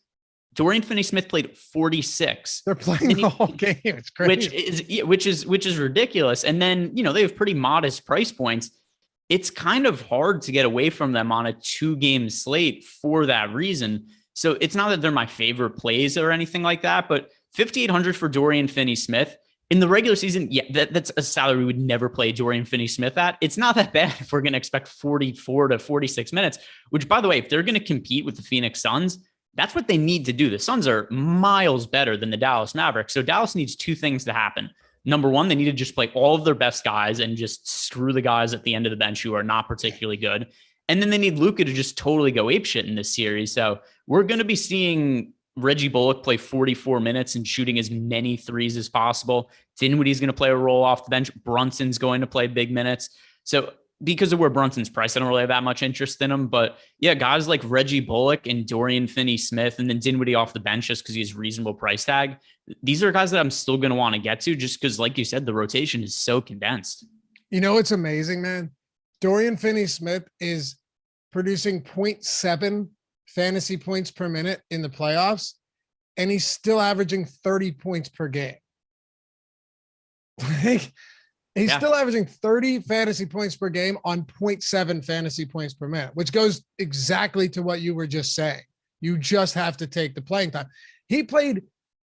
Dorian Finney-Smith played 46. They're playing the whole game. It's crazy. Which is ridiculous. And then, they have pretty modest price points. It's kind of hard to get away from them on a 2-game slate for that reason. So it's not that they're my favorite plays or anything like that, but $5,800 for Dorian Finney-Smith in the regular season. Yeah, that's a salary we would never play Dorian Finney-Smith at. It's not that bad if we're going to expect 44 to 46 minutes, which, by the way, if they're going to compete with the Phoenix Suns, that's what they need to do. The Suns are miles better than the Dallas Mavericks. So Dallas needs 2 things to happen. Number one, they need to just play all of their best guys and just screw the guys at the end of the bench who are not particularly good. And then they need Luka to just totally go apeshit in this series. So we're going to be seeing Reggie Bullock play 44 minutes and shooting as many threes as possible. Dinwiddie's going to play a role off the bench. Brunson's going to play big minutes. So because of where Brunson's priced, I don't really have that much interest in him. But yeah, guys like Reggie Bullock and Dorian Finney-Smith and then Dinwiddie off the bench just because he has reasonable price tag. These are guys that I'm still going to want to get to just because, like you said, the rotation is so condensed. It's amazing, man. Dorian Finney-Smith is producing 0.7 fantasy points per minute in the playoffs, and he's still averaging 30 points per game. He's still averaging 30 fantasy points per game on 0.7 fantasy points per minute, which goes exactly to what you were just saying. You just have to take the playing time. He played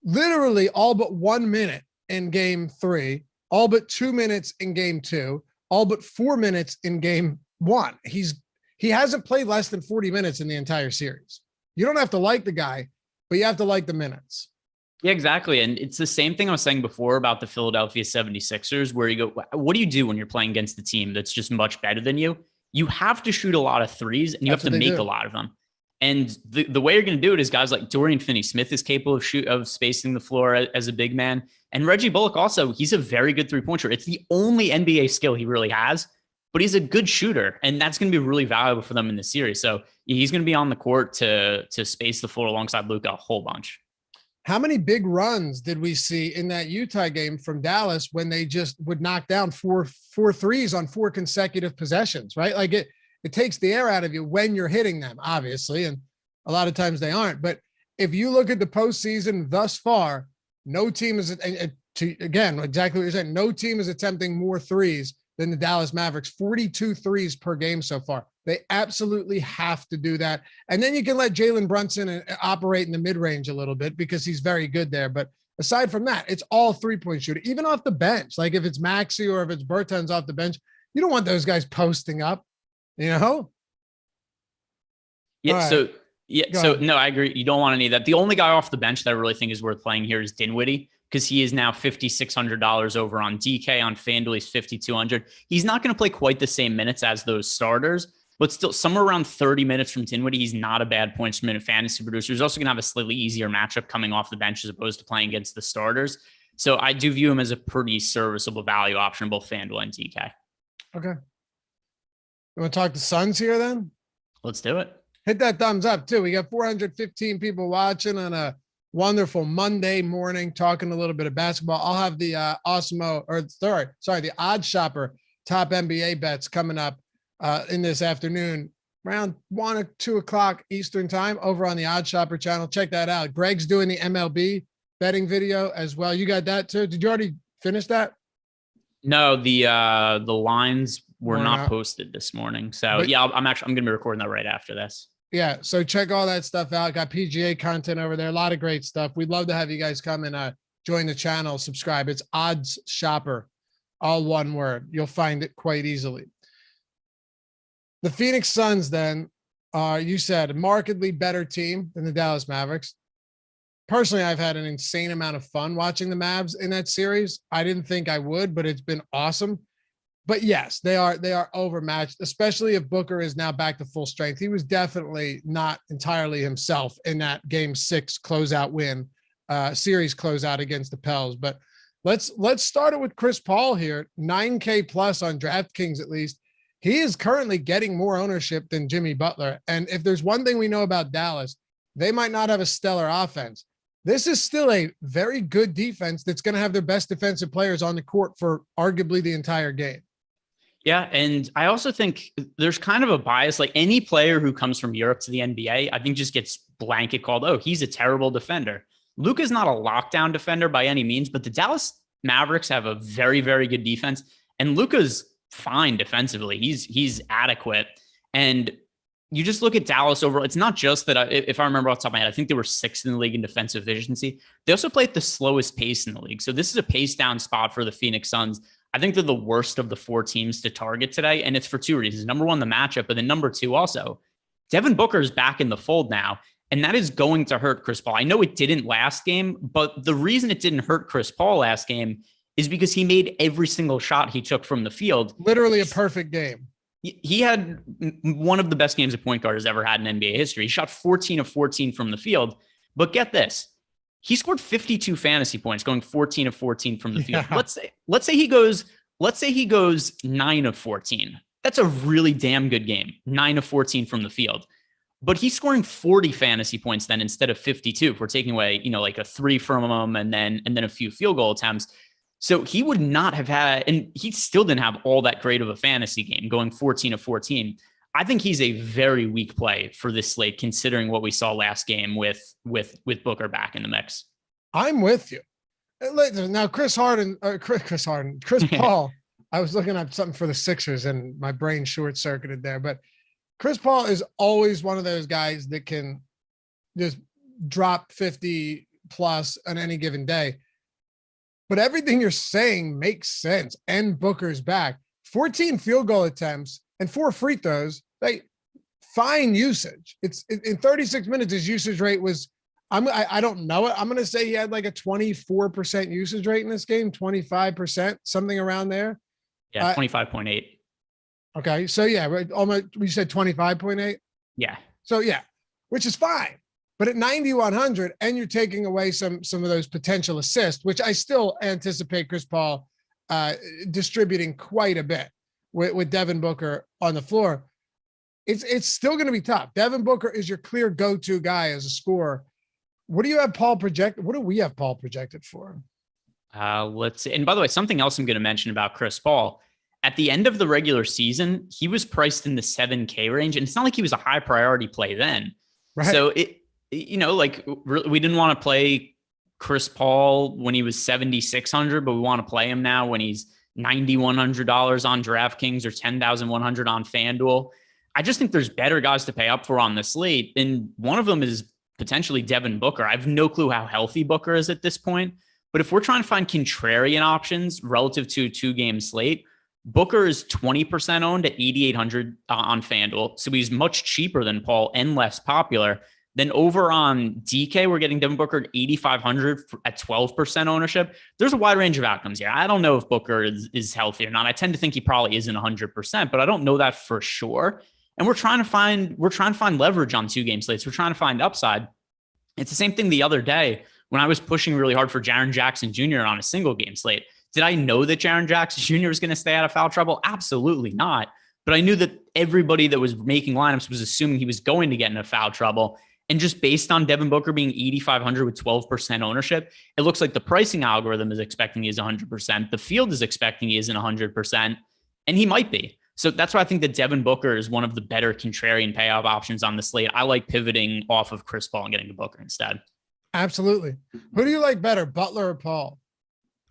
literally all but 1 minute in game 3, all but 2 minutes in game 2, all but 4 minutes in game 1. He hasn't played less than 40 minutes in the entire series. You don't have to like the guy, but you have to like the minutes. Yeah, exactly. And it's the same thing I was saying before about the Philadelphia 76ers, where you go, what do you do when you're playing against the team that's just much better than you? You have to shoot a lot of threes and you have to make a lot of them. And the way you're going to do it is guys like Dorian Finney-Smith is capable of spacing the floor as a big man. And Reggie Bullock also, he's a very good three-point shooter. It's the only NBA skill he really has, but he's a good shooter. And that's going to be really valuable for them in this series. So he's going to be on the court to space the floor alongside Luka a whole bunch. How many big runs did we see in that Utah game from Dallas when they just would knock down four threes on 4 consecutive possessions, right? Like it takes the air out of you when you're hitting them, obviously. And a lot of times they aren't. But if you look at the postseason thus far, No team is, again, exactly what you're saying. No team is attempting more threes than the Dallas Mavericks, 42 threes per game so far. They absolutely have to do that. And then you can let Jalen Brunson operate in the mid-range a little bit because he's very good there. But aside from that, it's all three-point shooter, even off the bench. Like if it's Maxey or if it's Bertans off the bench, you don't want those guys posting up, you know? Yeah. Right. So, no, I agree. You don't want any of that. The only guy off the bench that I really think is worth playing here is Dinwiddie, because he is now $5,600 over on DK. On FanDuel, he's $5,200. He's not going to play quite the same minutes as those starters, but still somewhere around 30 minutes from Dinwiddie. He's not a bad points per minute fantasy producer. He's also going to have a slightly easier matchup coming off the bench as opposed to playing against the starters. So I do view him as a pretty serviceable value option in both FanDuel and DK. Okay. You want to talk to Suns here then? Let's do it. Hit that thumbs up too. We got 415 people watching on a wonderful Monday morning, talking a little bit of basketball. I'll have the Awesemo, or the Odd Shopper top NBA bets coming up in this afternoon around 1 or 2 o'clock Eastern time over on the Odd Shopper channel. Check that out. Greg's doing the MLB betting video as well. You got that too? Did you already finish that? No, the lines were not posted this morning. So yeah, I'm going to be recording that right after this. Yeah. So check all that stuff out. Got PGA content over there. A lot of great stuff. We'd love to have you guys come and join the channel, subscribe. It's Odds Shopper, all one word. You'll find it quite easily. The Phoenix Suns then, you said, a markedly better team than the Dallas Mavericks. Personally, I've had an insane amount of fun watching the Mavs in that series. I didn't think I would, but it's been awesome. But yes, they are overmatched, especially if Booker is now back to full strength. He was definitely not entirely himself in that Game 6 closeout win, series closeout against the Pels. But let's start it with Chris Paul here, 9K plus on DraftKings at least. He is currently getting more ownership than Jimmy Butler. And if there's one thing we know about Dallas, they might not have a stellar offense. This is still a very good defense that's going to have their best defensive players on the court for arguably the entire game. Yeah, and I also think there's kind of a bias. Like any player who comes from Europe to the NBA, I think just gets blanket called, oh, he's a terrible defender. Luka's not a lockdown defender by any means, but the Dallas Mavericks have a very, very good defense, and Luka's fine defensively. He's adequate. And you just look at Dallas overall. It's not just that, if I remember off the top of my head, I think they were 6th in the league in defensive efficiency. They also play at the slowest pace in the league. So this is a pace down spot for the Phoenix Suns. I think they're the worst of the 4 teams to target today. And it's for 2 reasons. Number 1, the matchup, but then number 2, also Devin Booker is back in the fold now. And that is going to hurt Chris Paul. I know it didn't last game, but the reason it didn't hurt Chris Paul last game is because he made every single shot he took from the field. Literally a perfect game. He had one of the best games a point guard has ever had in NBA history. He shot 14 of 14 from the field. But get this, he scored 52 fantasy points, going 14 of 14 from the field. Yeah. Let's say he goes 9 of 14. That's a really damn good game. 9 of 14 from the field. But he's scoring 40 fantasy points then instead of 52. If we're taking away, like a 3 from him and then a few field goal attempts. So he would not have had, and he still didn't have all that great of a fantasy game, going 14 of 14. I think he's a very weak play for this slate, considering what we saw last game with Booker back in the mix. I'm with you. Now, Chris Paul. I was looking up something for the Sixers, and my brain short-circuited there. But Chris Paul is always one of those guys that can just drop 50 plus on any given day. But everything you're saying makes sense. And Booker's back. 14 field goal attempts and 4 free throws. Fine usage. It's in 36 minutes. His usage rate was, I don't know it. I'm going to say he had like a 24% usage rate in this game, 25%, something around there. Yeah, 25.8. Okay, so yeah, almost. We said 25.8. Yeah. So yeah, which is fine. But at 9,100, and you're taking away some of those potential assists, which I still anticipate Chris Paul distributing quite a bit with Devin Booker on the floor. It's still going to be tough. Devin Booker is your clear go-to guy as a scorer. What do you have Paul projected? What do we have Paul projected for? Let's see. And by the way, something else I'm going to mention about Chris Paul. At the end of the regular season, he was priced in the 7K range, and it's not like he was a high priority play then. Right. So we didn't want to play Chris Paul when he was 7,600, but we want to play him now when he's $9,100 on DraftKings or 10,100 on FanDuel. I just think there's better guys to pay up for on the slate. And one of them is potentially Devin Booker. I have no clue how healthy Booker is at this point. But if we're trying to find contrarian options relative to a 2-game slate, Booker is 20% owned at 8,800 on FanDuel. So he's much cheaper than Paul and less popular. Then over on DK, we're getting Devin Booker at 8,500 at 12% ownership. There's a wide range of outcomes here. I don't know if Booker is healthy or not. I tend to think he probably isn't 100%, but I don't know that for sure. And we're trying to find leverage on 2-game slates. We're trying to find upside. It's the same thing the other day when I was pushing really hard for Jaren Jackson Jr. on a single game slate. Did I know that Jaren Jackson Jr. was going to stay out of foul trouble? Absolutely not. But I knew that everybody that was making lineups was assuming he was going to get into foul trouble. And just based on Devin Booker being 8,500 with 12% ownership, it looks like the pricing algorithm is expecting he is 100%. The field is expecting he isn't 100%, and he might be. So that's why I think that Devin Booker is one of the better contrarian payoff options on the slate. I like pivoting off of Chris Paul and getting to Booker instead. Absolutely. Who do you like better, Butler or Paul?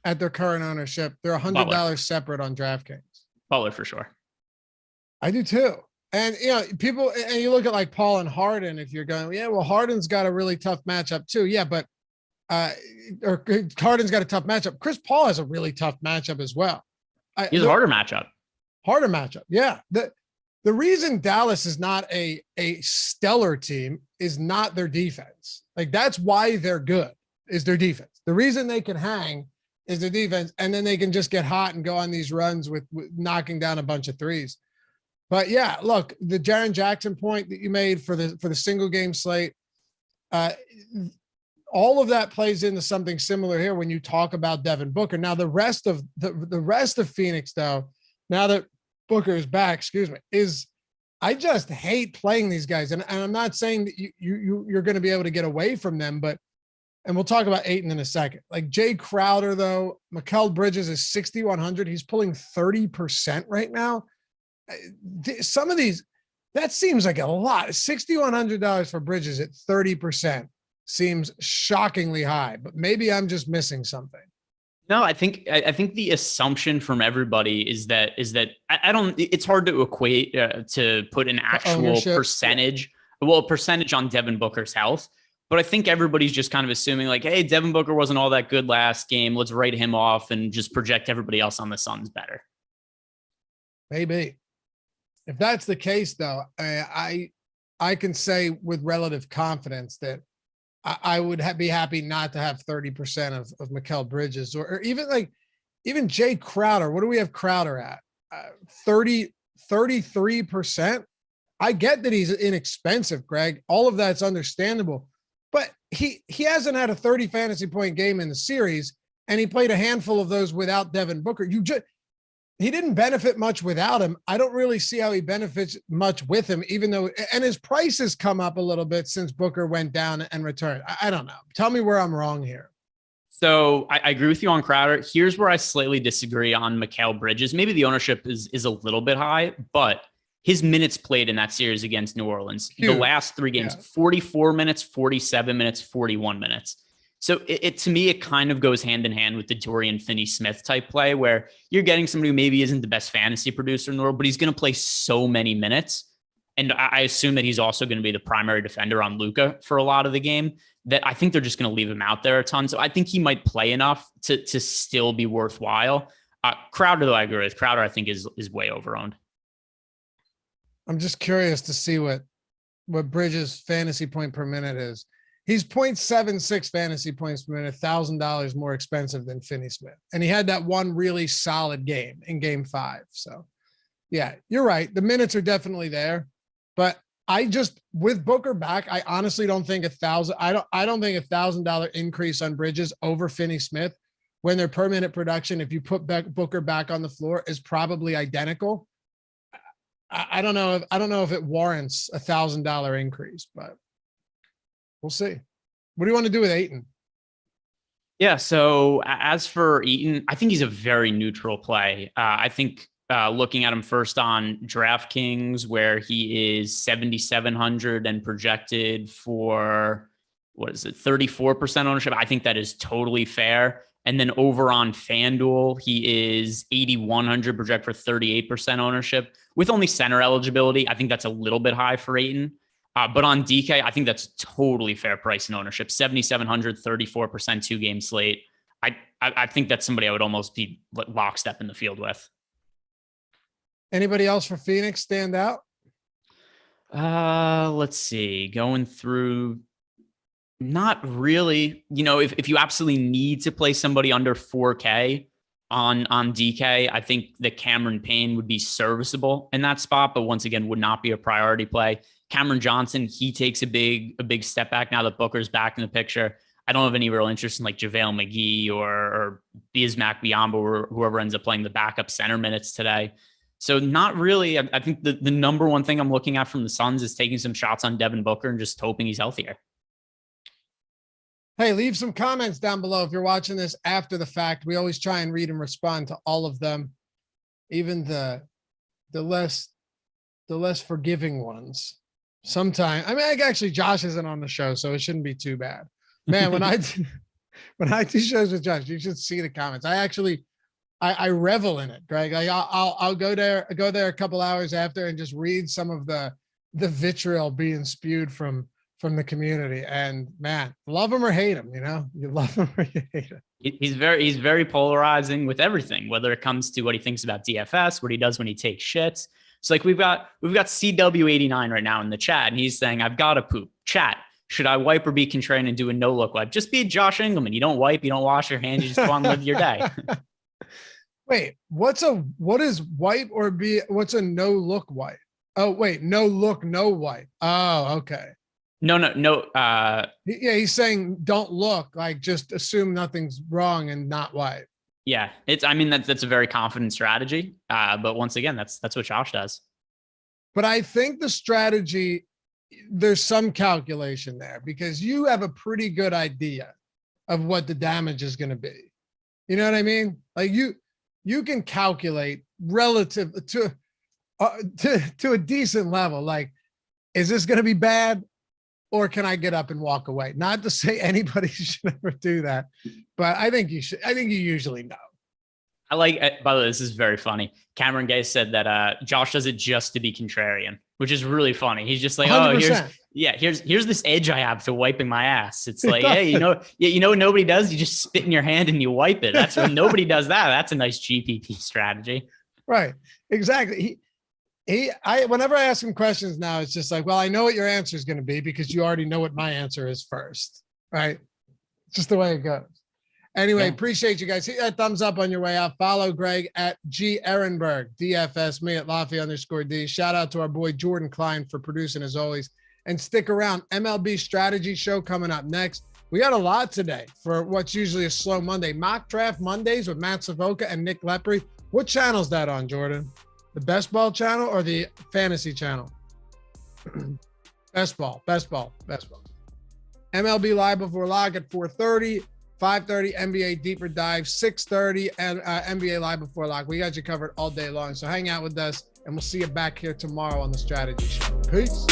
At their current ownership, they're $100 separate on DraftKings. Butler for sure. I do too. And, people, and you look at like Paul and Harden, if you're going, yeah, well, Harden's got a really tough matchup too. Yeah, but, or Harden's got a tough matchup. Chris Paul has a really tough matchup as well. He's a harder matchup. Harder matchup. Yeah. The reason Dallas is not a stellar team is not their defense. Like that's why they're good is their defense. The reason they can hang is their defense. And then they can just get hot and go on these runs with knocking down a bunch of threes. But yeah, look, the Jaren Jackson point that you made for the single game slate, all of that plays into something similar here when you talk about Devin Booker. Now the rest of Phoenix, though, now that Booker is back, I just hate playing these guys, and I'm not saying that you're going to be able to get away from them, but and we'll talk about Ayton in a second. Like Jay Crowder, though, Mikal Bridges is 6,100. He's pulling 30% right now. Some of these, that seems like a lot. $6,100 for Bridges at 30% seems shockingly high, but maybe I'm just missing something. No, I think the assumption from everybody is that I don't. It's hard to equate to put an actual percentage, a percentage on Devin Booker's health. But I think everybody's just kind of assuming like, hey, Devin Booker wasn't all that good last game. Let's write him off and just project everybody else on the Suns better. Maybe. If that's the case, though, I can say with relative confidence that I would be happy not to have 30% of Mikal Bridges or even Jay Crowder. What do we have Crowder at? 33%. I get that he's inexpensive, Greg. All of that's understandable, but he hasn't had a 30 fantasy point game in the series, and he played a handful of those without Devin Booker. He didn't benefit much without him. I don't really see how he benefits much with him, even though, and his price has come up a little bit since Booker went down and returned. I don't know. Tell me where I'm wrong here. So I agree with you on Crowder. Here's where I slightly disagree on Mikal Bridges. Maybe the ownership is a little bit high, but his minutes played in that series against New Orleans, the last 3 games, 44 minutes, 47 minutes, 41 minutes. So to me, it kind of goes hand in hand with the Dorian Finney-Smith type play where you're getting somebody who maybe isn't the best fantasy producer in the world, but he's going to play so many minutes. And I assume that he's also going to be the primary defender on Luka for a lot of the game that I think they're just going to leave him out there a ton. So I think he might play enough to still be worthwhile. Crowder, though, I agree with. Crowder, I think, is way overowned. I'm just curious to see what Bridges' fantasy point per minute is. He's 0.76 fantasy points per minute, $1,000 more expensive than Finney-Smith. And he had that one really solid game in game 5. So yeah, you're right. The minutes are definitely there, but with Booker back, I honestly don't think I don't think $1,000 increase on Bridges over Finney-Smith when their per minute production, if you put Booker back on the floor, is probably identical. I don't know if it warrants $1,000 increase, but we'll see. What do you want to do with Ayton? Yeah. So as for Ayton, I think he's a very neutral play. I think looking at him first on DraftKings, where he is 7,700 and projected for what is it, 34% ownership. I think that is totally fair. And then over on FanDuel, he is 8,100 project for 38% ownership with only center eligibility. I think that's a little bit high for Ayton. But on DK, I think that's totally fair price and ownership. 7,700, 34% 2-game slate. I think that's somebody I would almost be lockstep in the field with. Anybody else for Phoenix stand out? Let's see. Going through, not really. You know, if you absolutely need to play somebody under 4K on DK, I think that Cameron Payne would be serviceable in that spot, but once again, would not be a priority play. Cameron Johnson, he takes a big step back now that Booker's back in the picture. I don't have any real interest in like JaVale McGee or Bismack Biyombo or whoever ends up playing the backup center minutes today. So not really. I think the number one thing I'm looking at from the Suns is taking some shots on Devin Booker and just hoping he's healthier. Hey, leave some comments down below if you're watching this after the fact. We always try and read and respond to all of them, even the less forgiving ones. Sometimes, I mean, actually, Josh isn't on the show, so it shouldn't be too bad. Man, when I do shows with Josh, you should see the comments. I revel in it, Greg. Like I'll go there a couple hours after and just read some of the vitriol being spewed from the community. And man, love him or hate him, you know, you love him or you hate him. He's very polarizing with everything, whether it comes to what he thinks about DFS, what he does when he takes shits. So like we've got CW89 right now in the chat, and he's saying, "I've got to poop." Chat, should I wipe or be contrarian and do a no look wipe? Just be Josh Engelman. You don't wipe, you don't wash your hands, you just go on with your day. Wait, what's a no look wipe? Oh, wait, no look, no wipe. Oh, okay. No. Yeah, he's saying don't look, like just assume nothing's wrong and not wipe. Yeah, I mean, that's a very confident strategy. But once again, that's what Josh does. But I think the strategy, there's some calculation there because you have a pretty good idea of what the damage is going to be. You know what I mean? Like you can calculate relative to a decent level. Like, is this going to be bad? Or can I get up and walk away? Not to say anybody should ever do that, but I think you should. I think you usually know. I like, by the way, this is very funny. Cameron Gay said that Josh does it just to be contrarian, which is really funny. He's just like, 100%. Here's this edge I have to wiping my ass. It's like, hey, you know what nobody does? You just spit in your hand and you wipe it. That's when nobody does that. That's a nice GPP strategy. Right. Exactly. Whenever I ask him questions now, it's just like, well, I know what your answer is going to be because you already know what my answer is first. Right. It's just the way it goes. Anyway, Appreciate you guys. Hit that thumbs up on your way out. Follow Greg at G Ehrenberg, DFS, me at Laffy_D. Shout out to our boy Jordan Klein for producing as always. And stick around. MLB strategy show coming up next. We got a lot today for what's usually a slow Monday. Mock Draft Mondays with Matt Savoca and Nick Lepre. What channel is that on, Jordan? The Best Ball channel or the Fantasy channel? Best Ball. MLB Live Before Lock at 4:30, 5:30 NBA Deeper Dive, 6:30 and NBA Live Before Lock. We got you covered all day long. So hang out with us and we'll see you back here tomorrow on the Strategy Show. Peace.